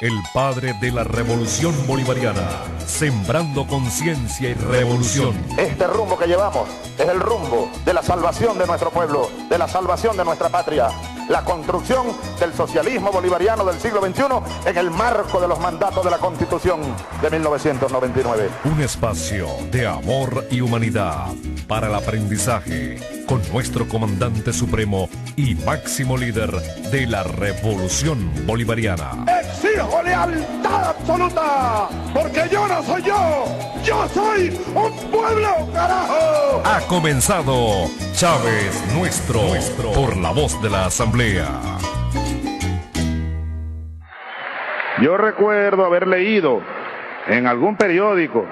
el padre de la revolución bolivariana, sembrando conciencia y revolución. Este rumbo que llevamos es el rumbo de la salvación de nuestro pueblo, de la salvación de nuestra patria, la construcción del socialismo bolivariano del siglo XXI en el marco de los mandatos de la Constitución de 1999. Un espacio de amor y humanidad para el aprendizaje con nuestro comandante supremo y máximo líder de la revolución bolivariana. Exijo lealtad absoluta, porque yo no soy yo soy un pueblo, carajo. Ha comenzado Chávez nuestro, por la voz de la Asamblea. Yo recuerdo haber leído en algún periódico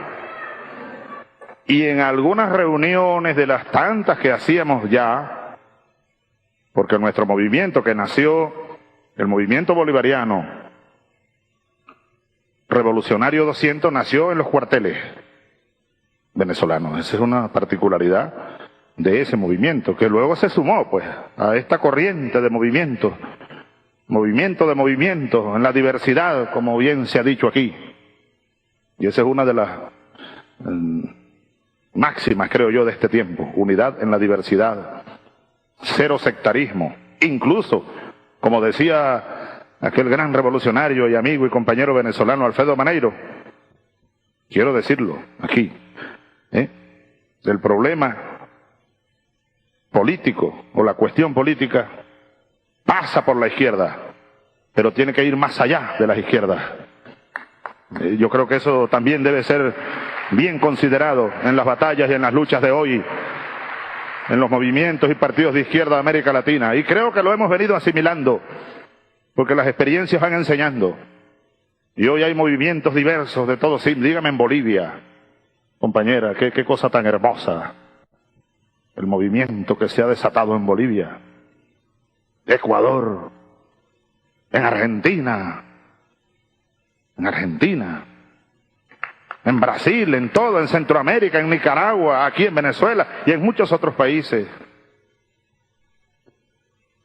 y en algunas reuniones de las tantas que hacíamos ya, porque nuestro movimiento que nació, el movimiento bolivariano revolucionario 200, nació en los cuarteles venezolanos. Esa es una particularidad de ese movimiento, que luego se sumó pues a esta corriente de movimientos en la diversidad, como bien se ha dicho aquí. Y esa es una de las máximas, creo yo, de este tiempo: unidad en la diversidad, cero sectarismo. Incluso, como decía aquel gran revolucionario y amigo y compañero venezolano Alfredo Maneiro, quiero decirlo aquí, el problema político o la cuestión política pasa por la izquierda, pero tiene que ir más allá de las izquierdas. Yo creo que eso también debe ser bien considerado en las batallas y en las luchas de hoy, en los movimientos y partidos de izquierda de América Latina. Y creo que lo hemos venido asimilando, porque las experiencias van enseñando. Y hoy hay movimientos diversos de todo sí. Dígame en Bolivia, compañera, qué cosa tan hermosa el movimiento que se ha desatado en Bolivia, Ecuador, en Argentina, en Brasil, en todo, en Centroamérica, en Nicaragua, aquí en Venezuela y en muchos otros países.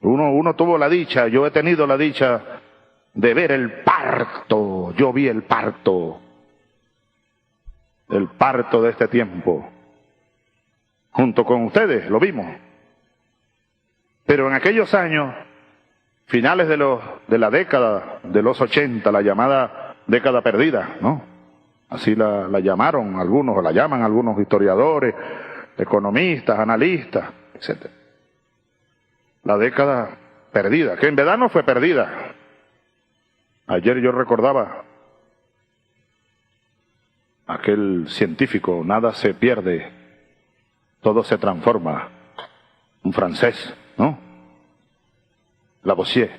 Uno tuvo la dicha, yo he tenido la dicha de ver el parto. Yo vi el parto de este tiempo, junto con ustedes, lo vimos. Pero en aquellos años, finales de la década de los 80, la llamada década perdida, ¿no? Así la llamaron algunos, o la llaman algunos historiadores, economistas, analistas, etc. La década perdida, que en verdad no fue perdida. Ayer yo recordaba aquel científico: nada se pierde, todo se transforma. Un francés, ¿no? Lavoisier,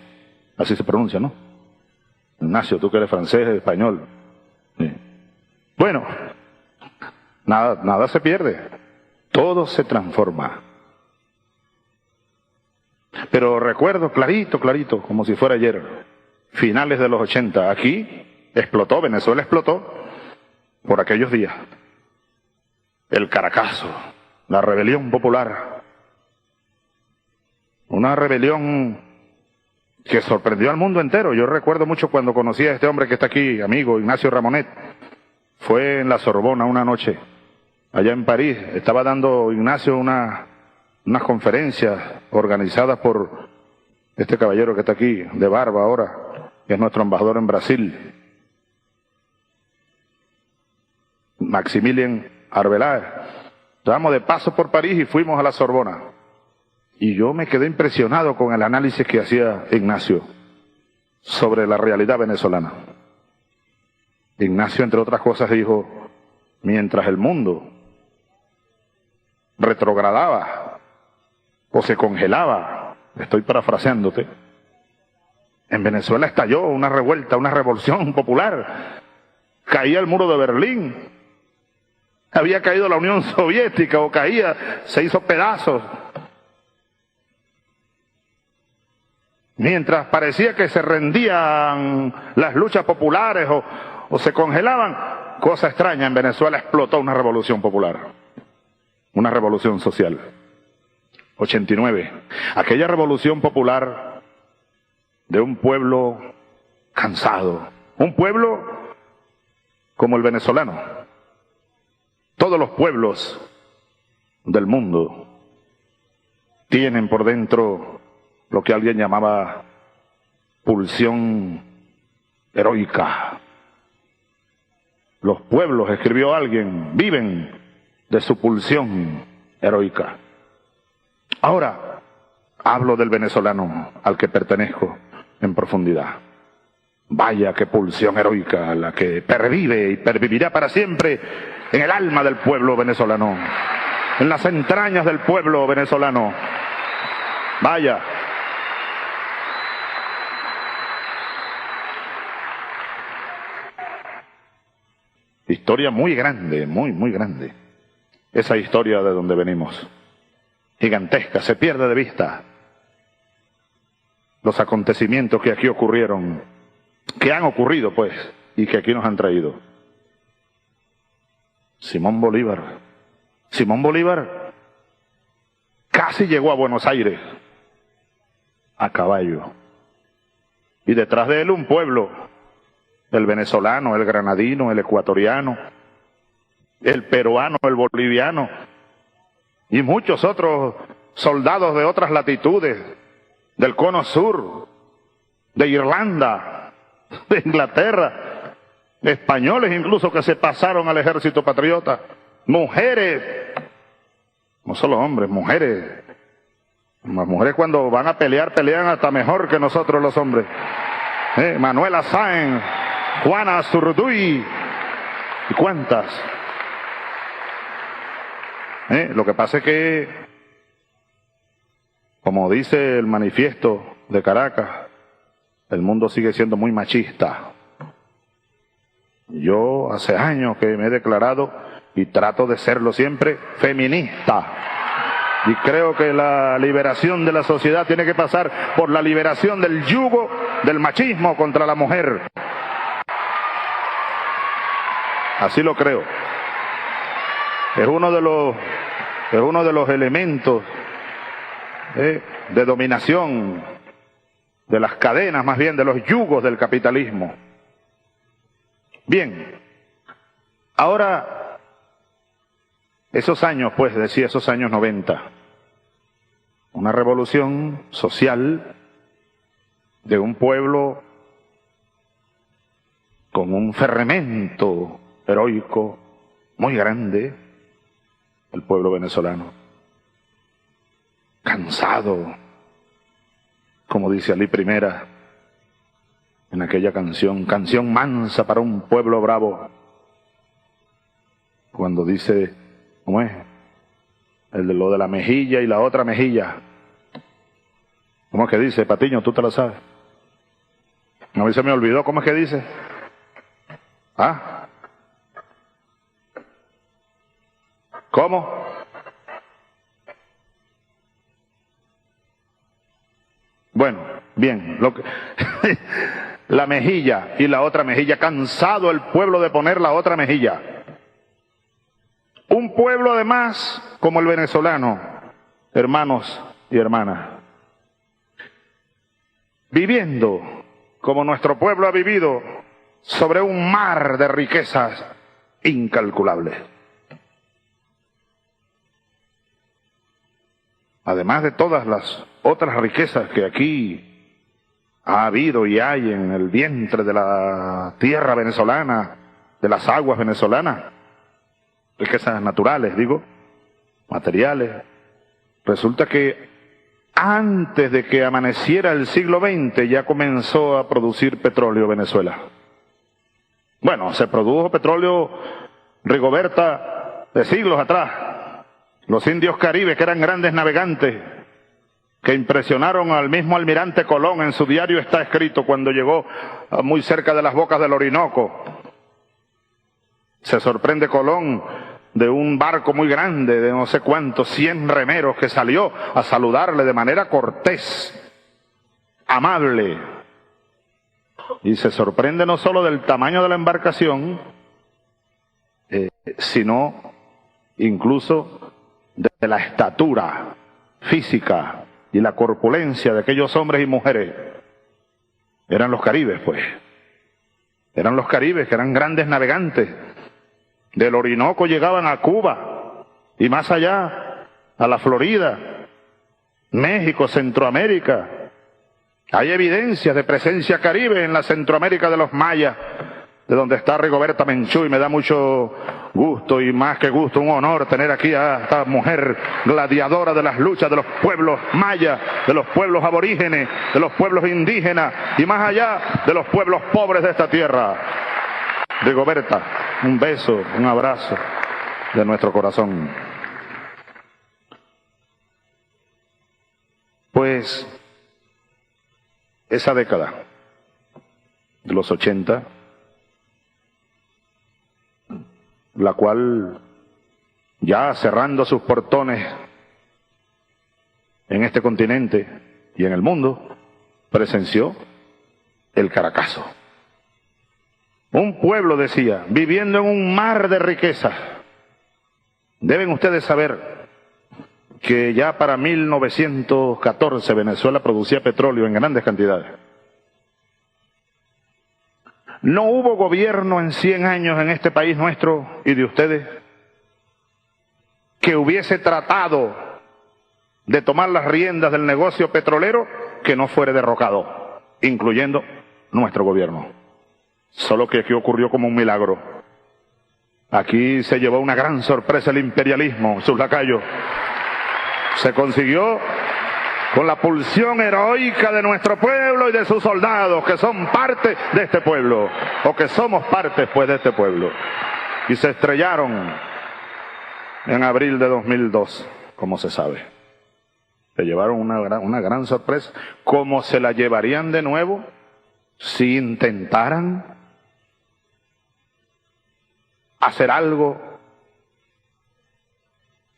así se pronuncia, ¿no? Ignacio, tú que eres francés, español. Sí. Bueno, nada se pierde, todo se transforma. Pero recuerdo clarito, como si fuera ayer, finales de los 80, aquí explotó, Venezuela explotó por aquellos días. El Caracazo, la rebelión popular, una rebelión que sorprendió al mundo entero. Yo recuerdo mucho cuando conocí a este hombre que está aquí, amigo, Ignacio Ramonet. Fue en la Sorbona una noche, allá en París. Estaba dando Ignacio unas conferencias organizadas por este caballero que está aquí, de barba ahora, que es nuestro embajador en Brasil, Maximilien Arbeláez. Estábamos de paso por París y fuimos a la Sorbona. Y yo me quedé impresionado con el análisis que hacía Ignacio sobre la realidad venezolana. Ignacio, entre otras cosas, dijo: mientras el mundo retrogradaba o se congelaba, estoy parafraseándote, en Venezuela estalló una revuelta, una revolución popular. Caía el muro de Berlín, había caído la Unión Soviética, o caía, se hizo pedazos. Mientras parecía que se rendían las luchas populares o se congelaban, cosa extraña, en Venezuela explotó una revolución popular, una revolución social. 89, aquella revolución popular de un pueblo cansado, Un pueblo como el venezolano. Todos los pueblos del mundo tienen por dentro lo que alguien llamaba pulsión heroica. Los pueblos, escribió alguien, viven de su pulsión heroica. Ahora, hablo del venezolano al que pertenezco en profundidad. Vaya qué pulsión heroica la que pervive y pervivirá para siempre en el alma del pueblo venezolano, en las entrañas del pueblo venezolano. Vaya. Historia muy grande, muy grande. Esa historia de donde venimos. Gigantesca, se pierde de vista los acontecimientos que aquí ocurrieron, que han ocurrido pues, y que aquí nos han traído. Simón Bolívar casi llegó a Buenos Aires a caballo, y detrás de él un pueblo, el venezolano, el granadino, el ecuatoriano, el peruano, el boliviano, y muchos otros soldados de otras latitudes, del cono sur, de Irlanda, de Inglaterra, españoles incluso que se pasaron al ejército patriota, mujeres, no solo hombres, mujeres. Las mujeres cuando van a pelear, pelean hasta mejor que nosotros los hombres. Manuela Sáenz, Juana Zurduy, y cuántas. Lo que pasa es que, como dice el manifiesto de Caracas, el mundo sigue siendo muy machista. Yo hace años que me he declarado, y trato de serlo siempre, feminista. Y creo que la liberación de la sociedad tiene que pasar por la liberación del yugo del machismo contra la mujer. Así lo creo. Es uno de los elementos de dominación, de las cadenas, más bien de los yugos del capitalismo. Bien, ahora, esos años, pues, decía, esos años 90, una revolución social de un pueblo con un fermento heroico muy grande, el pueblo venezolano, cansado, como dice Alí Primera en aquella canción mansa para un pueblo bravo, cuando dice, ¿cómo es? El de lo de la mejilla y la otra mejilla. ¿Cómo es que dice, Patiño? ¿Tú te lo sabes? A mí se me olvidó, ¿cómo es que dice? ¿Ah? ¿Cómo? Bueno, bien, la mejilla y la otra mejilla, cansado el pueblo de poner la otra mejilla. Un pueblo además como el venezolano, hermanos y hermanas, viviendo como nuestro pueblo ha vivido sobre un mar de riquezas incalculables. Además de todas las otras riquezas que aquí ha habido y hay en el vientre de la tierra venezolana, de las aguas venezolanas, riquezas naturales, digo, materiales. Resulta que antes de que amaneciera el siglo XX ya comenzó a producir petróleo Venezuela. Bueno, se produjo petróleo, Rigoberta, de siglos atrás. Los indios caribes, que eran grandes navegantes, que impresionaron al mismo almirante Colón, en su diario está escrito, cuando llegó muy cerca de las bocas del Orinoco. Se sorprende Colón de un barco muy grande, de no sé cuántos, 100 remeros, que salió a saludarle de manera cortés, amable. Y se sorprende no solo del tamaño de la embarcación, sino incluso de la estatura física y la corpulencia de aquellos hombres y mujeres. Eran los caribes, pues. Eran los caribes, que eran grandes navegantes. Del Orinoco llegaban a Cuba y más allá, a la Florida, México, Centroamérica. Hay evidencias de presencia caribe en la Centroamérica de los mayas, de donde está Rigoberta Menchú, y me da mucho gusto, y más que gusto, un honor tener aquí a esta mujer gladiadora de las luchas de los pueblos mayas, de los pueblos aborígenes, de los pueblos indígenas, y más allá de los pueblos pobres de esta tierra. Rigoberta, un beso, un abrazo de nuestro corazón. Pues esa década de los 80, la cual, ya cerrando sus portones en este continente y en el mundo, presenció el Caracazo. Un pueblo, decía, viviendo en un mar de riquezas. Deben ustedes saber que ya para 1914 Venezuela producía petróleo en grandes cantidades. No hubo gobierno en 100 años en este país nuestro y de ustedes que hubiese tratado de tomar las riendas del negocio petrolero que no fuere derrocado, incluyendo nuestro gobierno. Solo que aquí ocurrió como un milagro. Aquí se llevó una gran sorpresa el imperialismo, sus lacayos. Se consiguió con la pulsión heroica de nuestro pueblo y de sus soldados, que son parte de este pueblo, o que somos parte pues de este pueblo. Y se estrellaron en abril de 2002, como se sabe. Se llevaron una gran sorpresa, como se la llevarían de nuevo si intentaran hacer algo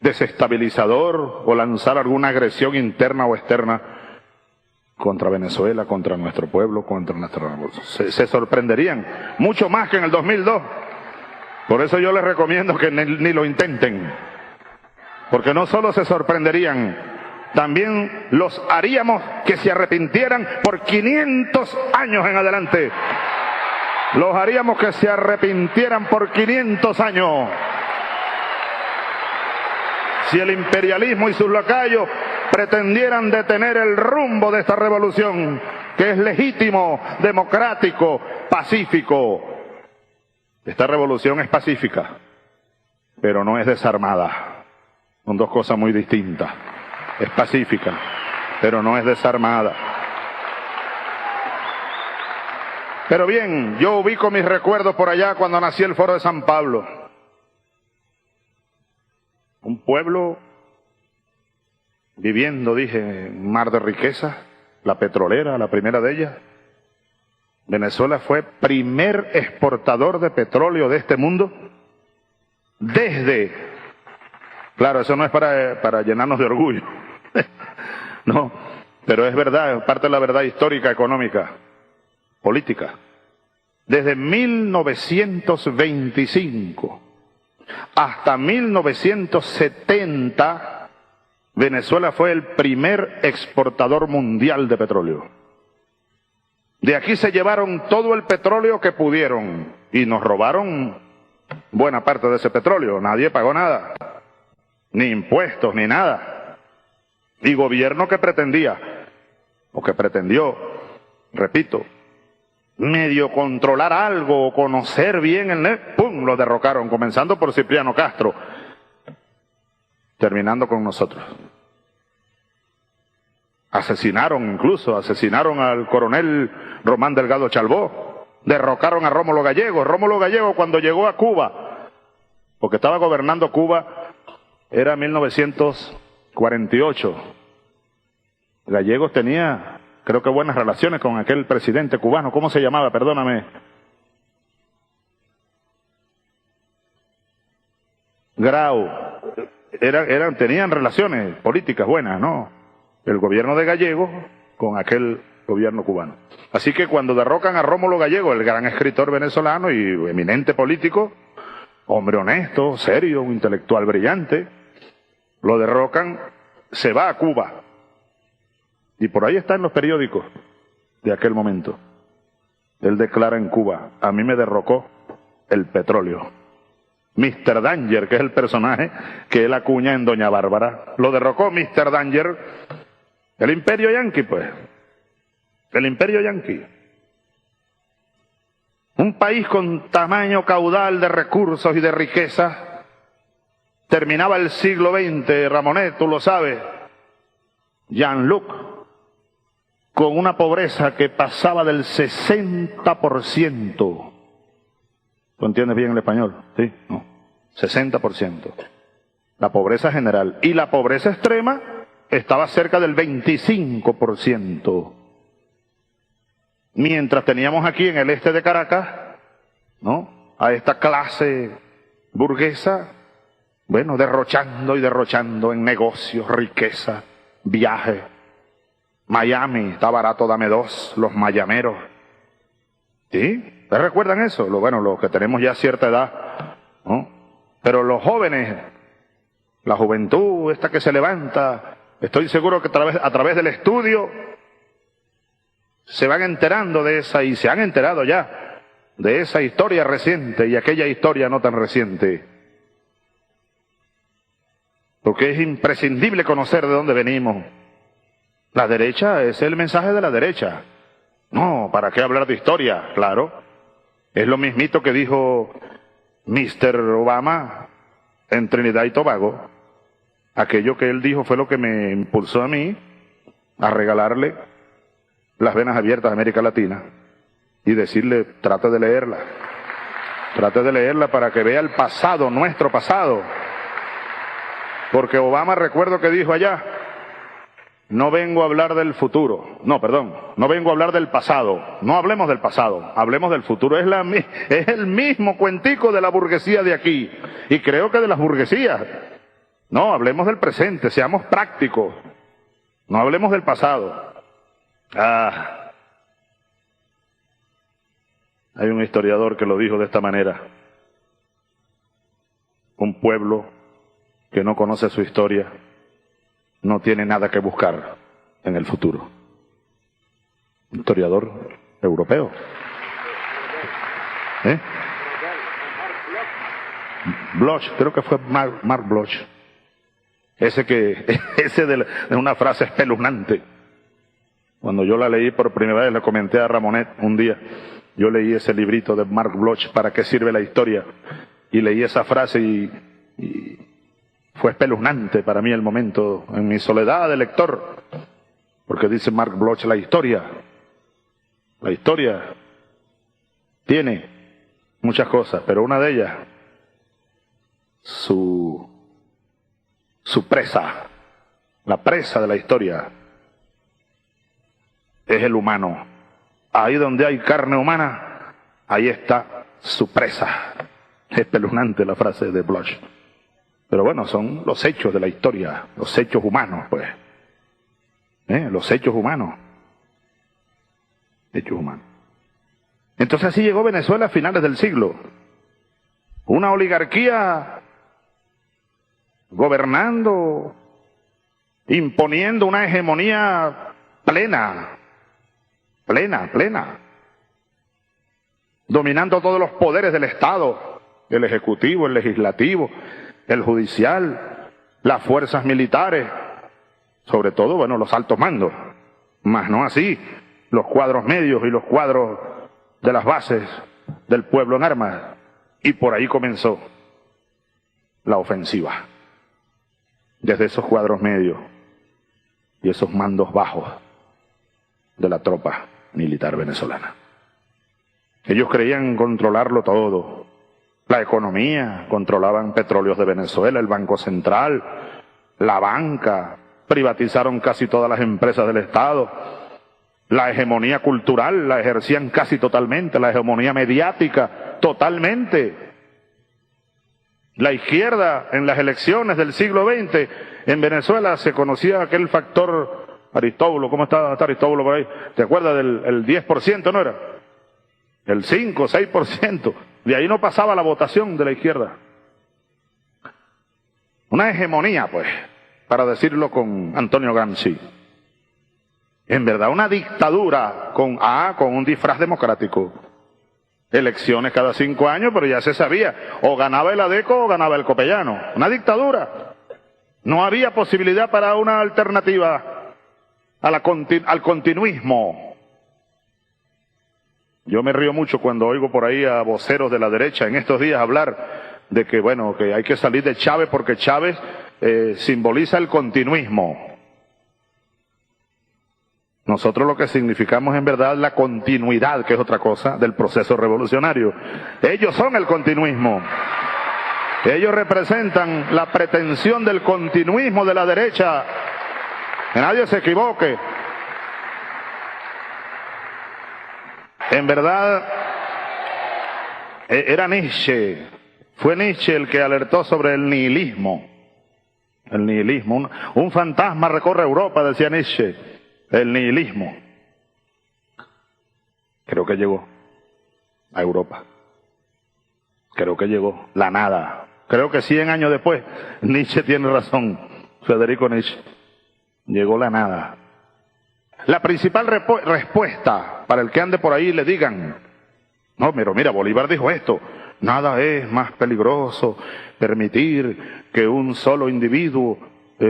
desestabilizador o lanzar alguna agresión interna o externa contra Venezuela, contra nuestro pueblo, contra nuestra revolución. Se sorprenderían, mucho más que en el 2002. Por eso yo les recomiendo que ni lo intenten, porque no solo se sorprenderían, también los haríamos que se arrepintieran por 500 años en adelante. Los haríamos que se arrepintieran por 500 años. Si el imperialismo y sus lacayos pretendieran detener el rumbo de esta revolución, que es legítimo, democrático, pacífico. Esta revolución es pacífica, pero no es desarmada. Son dos cosas muy distintas. Es pacífica, pero no es desarmada. Pero bien, yo ubico mis recuerdos por allá cuando nací el Foro de San Pablo. Un pueblo viviendo, dije, en un mar de riquezas, la petrolera, la primera de ellas. Venezuela fue primer exportador de petróleo de este mundo desde, claro, eso no es para llenarnos de orgullo, no, pero es verdad, es parte de la verdad histórica, económica, política. Desde 1925 hasta 1970, Venezuela fue el primer exportador mundial de petróleo. De aquí se llevaron todo el petróleo que pudieron y nos robaron buena parte de ese petróleo. Nadie pagó nada, ni impuestos, ni nada. Y gobierno que pretendía, o que pretendió, repito, medio controlar algo o conocer bien el ¡pum!, lo derrocaron, comenzando por Cipriano Castro, terminando con nosotros. Asesinaron al coronel Román Delgado Chalbó, derrocaron a Rómulo Gallego. Rómulo Gallego, cuando llegó a Cuba, porque estaba gobernando Cuba, era 1948. Gallegos tenía, creo que, buenas relaciones con aquel presidente cubano. ¿Cómo se llamaba? Perdóname. Grau. Tenían relaciones políticas buenas, ¿no? El gobierno de Gallegos con aquel gobierno cubano. Así que cuando derrocan a Rómulo Gallego, el gran escritor venezolano y eminente político, hombre honesto, serio, un intelectual brillante, lo derrocan, se va a Cuba. Y por ahí está en los periódicos de aquel momento. Él declara en Cuba: a mí me derrocó el petróleo. Mr. Danger, que es el personaje que él acuña en Doña Bárbara, lo derrocó Mr. Danger, el imperio yanqui, pues. El imperio yanqui. Un país con tamaño caudal de recursos y de riqueza. Terminaba el siglo XX, Ramonet, tú lo sabes, Jean-Luc, con una pobreza que pasaba del 60%. ¿Tú entiendes bien el español? Sí, no. 60%. La pobreza general. Y la pobreza extrema estaba cerca del 25%. Mientras teníamos aquí en el este de Caracas, ¿no?, a esta clase burguesa, bueno, derrochando y derrochando en negocios, riqueza, viajes. Miami, está barato, dame dos, los mayameros. ¿Sí? ¿Ustedes recuerdan eso? Bueno, los que tenemos ya cierta edad, ¿no? Pero los jóvenes, la juventud, esta que se levanta, estoy seguro que a través del estudio se van enterando de esa, y se han enterado ya, de esa historia reciente y aquella historia no tan reciente. Porque es imprescindible conocer de dónde venimos. La derecha es el mensaje de la derecha. No, ¿para qué hablar de historia? Claro. Es lo mismito que dijo Mr. Obama en Trinidad y Tobago. Aquello que él dijo fue lo que me impulsó a mí a regalarle las venas abiertas de América Latina y decirle: trate de leerla. Trate de leerla para que vea el pasado, nuestro pasado. Porque Obama, recuerdo que dijo allá: no vengo a hablar del futuro. No, perdón, no vengo a hablar del pasado. No hablemos del pasado, hablemos del futuro. Es el mismo cuentico de la burguesía de aquí. Y creo que de las burguesías. No, hablemos del presente, seamos prácticos. No hablemos del pasado. Hay un historiador que lo dijo de esta manera: un pueblo que no conoce su historia no tiene nada que buscar en el futuro. Historiador europeo. Bloch, creo que fue Mark Bloch. Ese de una frase espeluznante. Cuando yo la leí por primera vez, le comenté a Ramonet un día, yo leí ese librito de Mark Bloch, ¿para qué sirve la historia? Y leí esa frase y fue espeluznante para mí el momento, en mi soledad de lector, porque dice Mark Bloch: la historia tiene muchas cosas, pero una de ellas, su presa, la presa de la historia, es el humano. Ahí donde hay carne humana, ahí está su presa. Es espeluznante la frase de Bloch. Pero bueno, son los hechos de la historia, los hechos humanos, pues. Los hechos humanos. Hechos humanos. Entonces así llegó Venezuela a finales del siglo. Una oligarquía gobernando, imponiendo una hegemonía plena. Dominando todos los poderes del Estado, el ejecutivo, el legislativo, el judicial, las fuerzas militares, sobre todo, bueno, los altos mandos, más no así los cuadros medios y los cuadros de las bases del pueblo en armas. Y por ahí comenzó la ofensiva, desde esos cuadros medios y esos mandos bajos de la tropa militar venezolana. Ellos creían controlarlo todo. La economía, controlaban Petróleos de Venezuela, el Banco Central, la banca, privatizaron casi todas las empresas del Estado. La hegemonía cultural la ejercían casi totalmente, la hegemonía mediática totalmente. La izquierda en las elecciones del siglo XX en Venezuela se conocía aquel factor Aristóbulo. ¿Cómo está Aristóbulo por ahí? ¿Te acuerdas del 10%, no era? El 5, 6%. De ahí no pasaba la votación de la izquierda. Una hegemonía, pues, para decirlo con Antonio Gramsci. En verdad, una dictadura con un disfraz democrático. Elecciones cada 5 años, pero ya se sabía, o ganaba el ADECO o ganaba el Copellano. Una dictadura. No había posibilidad para una alternativa al continuismo. Yo me río mucho cuando oigo por ahí a voceros de la derecha en estos días hablar de que, bueno, que hay que salir de Chávez porque Chávez simboliza el continuismo. Nosotros lo que significamos en verdad la continuidad, que es otra cosa, del proceso revolucionario. Ellos son el continuismo. Ellos representan la pretensión del continuismo de la derecha. Que nadie se equivoque. En verdad, era Nietzsche. Fue Nietzsche el que alertó sobre el nihilismo. El nihilismo. Un fantasma recorre Europa, decía Nietzsche. El nihilismo. Creo que llegó a Europa. Creo que llegó la nada. Creo que 100 años después, Nietzsche tiene razón, Federico Nietzsche. Llegó la nada. La principal respuesta para el que ande por ahí y le digan, no, pero mira, Bolívar dijo esto, nada es más peligroso permitir que un solo individuo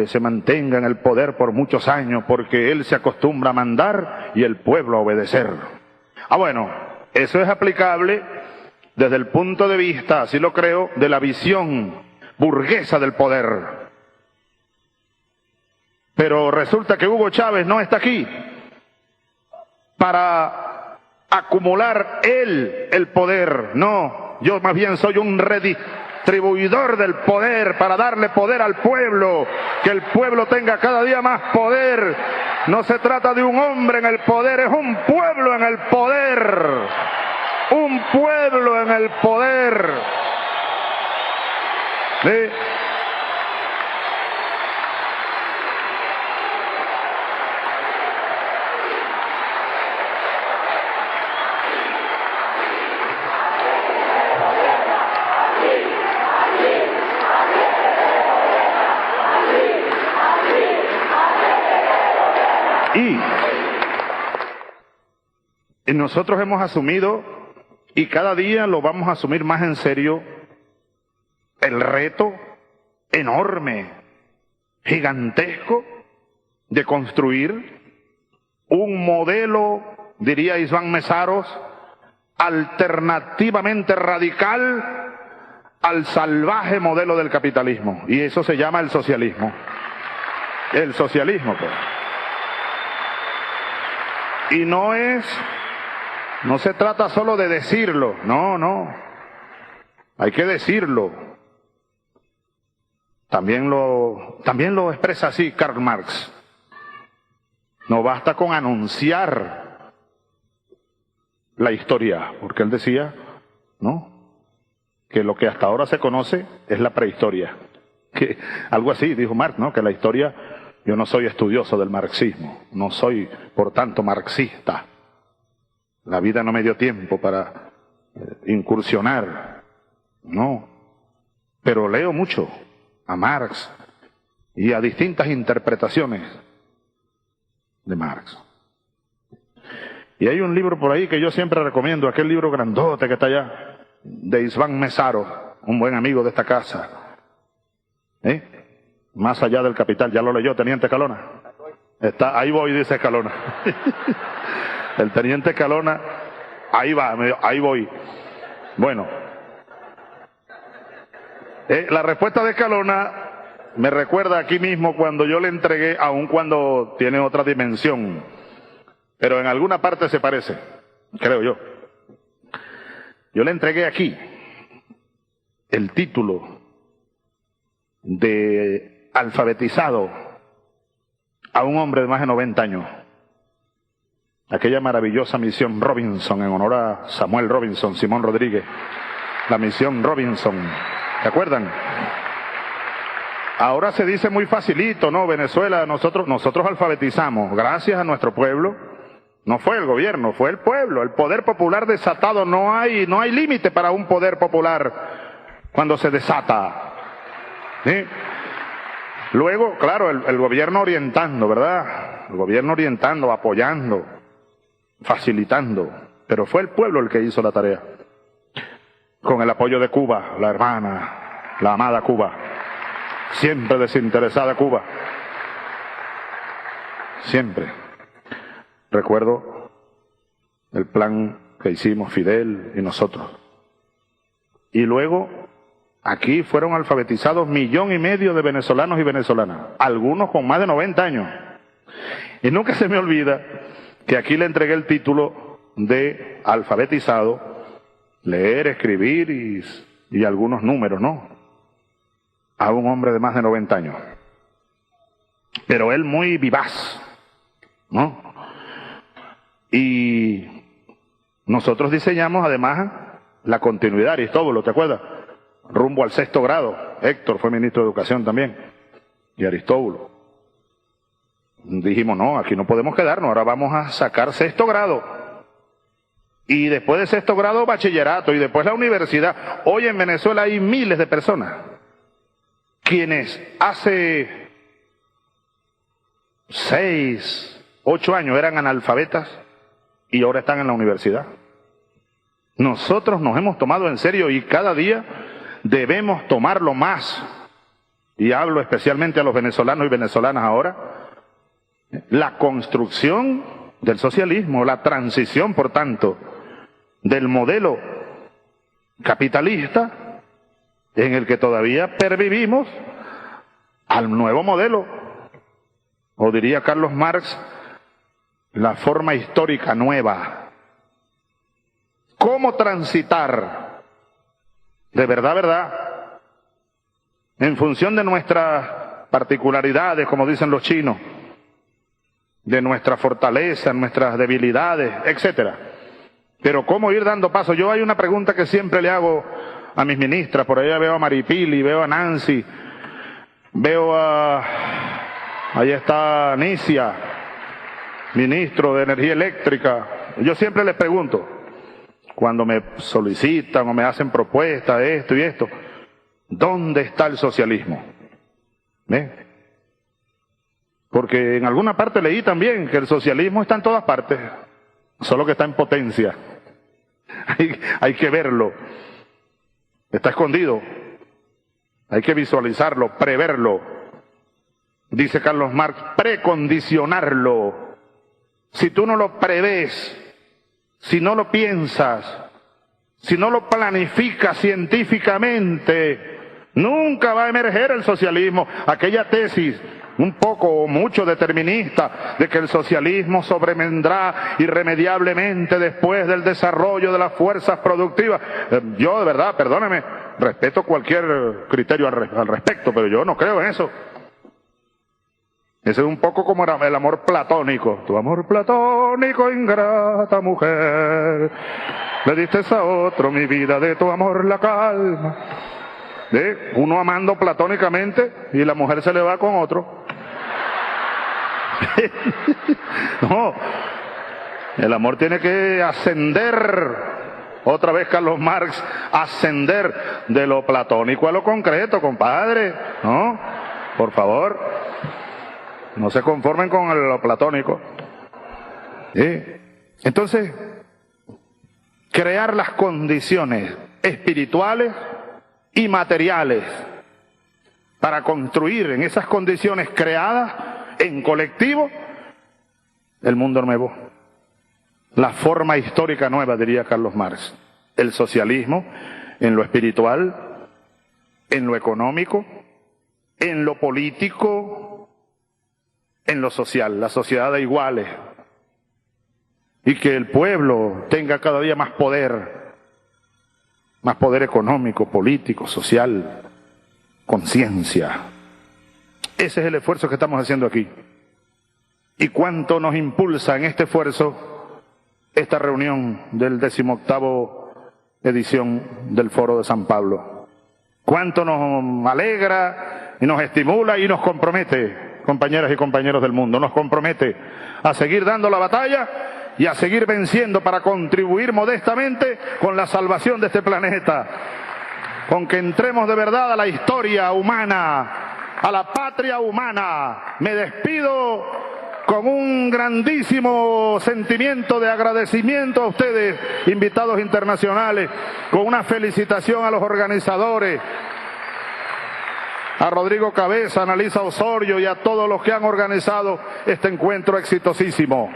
se mantenga en el poder por muchos años porque él se acostumbra a mandar y el pueblo a obedecer. Bueno, eso es aplicable desde el punto de vista, así lo creo, de la visión burguesa del poder. Pero resulta que Hugo Chávez no está aquí para acumular él el poder. No, yo más bien soy un redistribuidor del poder para darle poder al pueblo, que el pueblo tenga cada día más poder. No se trata de un hombre en el poder, es un pueblo en el poder. Un pueblo en el poder. ¿Sí? Y nosotros hemos asumido, y cada día lo vamos a asumir más en serio, el reto enorme, gigantesco, de construir un modelo, diría Iván Mesaros, alternativamente radical al salvaje modelo del capitalismo. Y eso se llama el socialismo. El socialismo, pues. Y no se trata solo de decirlo, no. Hay que decirlo. También lo expresa así Karl Marx. No basta con anunciar la historia, porque él decía, ¿no?, que lo que hasta ahora se conoce es la prehistoria. Que algo así dijo Marx, ¿no?, que la historia, yo no soy estudioso del marxismo, no soy, por tanto, marxista. La vida no me dio tiempo para incursionar, no. Pero leo mucho a Marx y a distintas interpretaciones de Marx. Y hay un libro por ahí que yo siempre recomiendo, aquel libro grandote que está allá, de Iván Mesaros, un buen amigo de esta casa. Más allá del capital, ya lo leyó Teniente Escalona. Está, ahí voy, dice Escalona. El Teniente Escalona, ahí va, ahí voy. Bueno, la respuesta de Escalona me recuerda aquí mismo cuando yo le entregué, aun cuando tiene otra dimensión, pero en alguna parte se parece, creo yo. Yo le entregué aquí el título de alfabetizado a un hombre de más de 90 años. Aquella maravillosa misión Robinson, en honor a Samuel Robinson, Simón Rodríguez. La misión Robinson. ¿Se acuerdan? Ahora se dice muy facilito, ¿no? Venezuela, nosotros alfabetizamos, gracias a nuestro pueblo. No fue el gobierno, fue el pueblo, el poder popular desatado. No hay límite para un poder popular cuando se desata. ¿Sí? Luego, claro, el gobierno orientando, ¿verdad? el gobierno orientando, apoyando, facilitando, pero fue el pueblo el que hizo la tarea. Con el apoyo de Cuba, la hermana, la amada Cuba, siempre desinteresada Cuba, siempre. Recuerdo el plan que hicimos Fidel y nosotros. Y luego, aquí fueron alfabetizados 1,5 millones de venezolanos y venezolanas, algunos con más de 90 años. Y nunca se me olvida que aquí le entregué el título de alfabetizado, leer, escribir y algunos números, ¿no? A un hombre de más de 90 años. Pero él muy vivaz, ¿no? Y nosotros diseñamos además la continuidad, Aristóbulo, ¿te acuerdas? Rumbo al 6º grado. Héctor fue ministro de Educación también. Y Aristóbulo. Dijimos, no, aquí no podemos quedarnos, ahora vamos a sacar 6º grado. Y después de 6º grado, bachillerato, y después la universidad. Hoy en Venezuela hay miles de personas quienes hace 6, 8 años eran analfabetas y ahora están en la universidad. Nosotros nos hemos tomado en serio y cada día debemos tomarlo más. Y hablo especialmente a los venezolanos y venezolanas ahora. La construcción del socialismo, la transición, por tanto, del modelo capitalista en el que todavía pervivimos al nuevo modelo, o diría Carlos Marx, la forma histórica nueva. ¿Cómo transitar de verdad, en función de nuestras particularidades, como dicen los chinos, de nuestra fortaleza, nuestras debilidades, etcétera? Pero cómo ir dando paso. Yo hay una pregunta que siempre le hago a mis ministras, por allá veo a Maripili, veo a Nancy, veo a, ahí está Nicia, ministro de Energía Eléctrica. Yo siempre les pregunto, cuando me solicitan o me hacen propuestas de esto y esto, ¿dónde está el socialismo? ¿Ve? Porque en alguna parte leí también que el socialismo está en todas partes, solo que está en potencia. Hay que verlo. Está escondido. Hay que visualizarlo, preverlo. Dice Carlos Marx, precondicionarlo. Si tú no lo prevés, si no lo piensas, si no lo planificas científicamente, nunca va a emerger el socialismo. Aquella tesis un poco o mucho determinista de que el socialismo sobrevendrá irremediablemente después del desarrollo de las fuerzas productivas. Yo de verdad, perdóneme, respeto cualquier criterio al respecto, pero yo no creo en eso. Ese es un poco como el amor platónico. Tu amor platónico, ingrata mujer, le diste a otro mi vida, de tu amor la calma. ¿De? Uno amando platónicamente y la mujer se le va con otro. No, el amor tiene que ascender, otra vez Carlos Marx, ascender de lo platónico a lo concreto, compadre, ¿no? Por favor, no se conformen con lo platónico. ¿Sí? Entonces, crear las condiciones espirituales y materiales para construir en esas condiciones creadas en colectivo el mundo nuevo, la forma histórica nueva, diría Carlos Marx. El socialismo en lo espiritual, en lo económico, en lo político, en lo social, la sociedad de iguales, y que el pueblo tenga cada día más poder económico, político, social, conciencia. Ese es el esfuerzo que estamos haciendo aquí. ¿Y cuánto nos impulsa en este esfuerzo esta reunión del 18ª edición del Foro de San Pablo? ¿Cuánto nos alegra y nos estimula y nos compromete, compañeras y compañeros del mundo? Nos compromete a seguir dando la batalla y a seguir venciendo para contribuir modestamente con la salvación de este planeta, con que entremos de verdad a la historia humana, a la patria humana. Me despido con un grandísimo sentimiento de agradecimiento a ustedes, invitados internacionales, con una felicitación a los organizadores, a Rodrigo Cabeza, a Analisa Osorio y a todos los que han organizado este encuentro exitosísimo.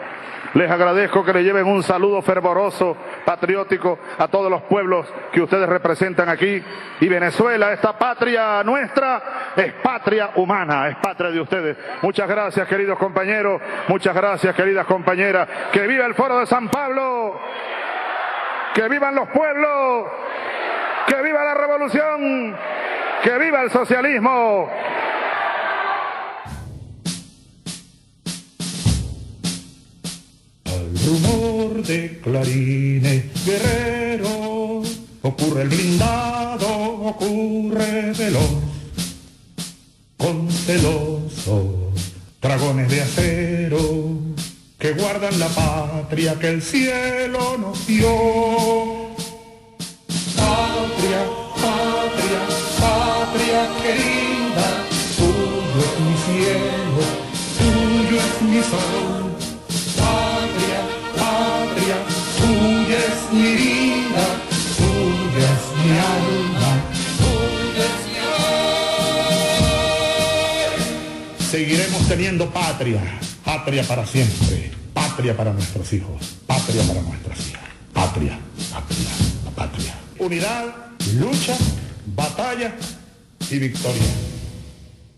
Les agradezco que le lleven un saludo fervoroso, patriótico, a todos los pueblos que ustedes representan aquí. Y Venezuela, esta patria nuestra, es patria humana, es patria de ustedes. Muchas gracias, queridos compañeros, muchas gracias, queridas compañeras. ¡Que viva el Foro de San Pablo! ¡Que vivan los pueblos! ¡Que viva la revolución! ¡Que viva el socialismo! Rumor de clarines guerreros, ocurre el blindado, ocurre veloz, con celosos dragones de acero que guardan la patria que el cielo nos dio. Patria, patria, patria querida, tuyo es mi cielo, tuyo es mi sol. Patria, tuya es mi vida, tuya es mi alma, tuya es mi amor. Seguiremos teniendo patria, patria para siempre, patria para nuestros hijos, patria para nuestras hijas, patria, patria, la patria. Unidad, lucha, batalla y victoria.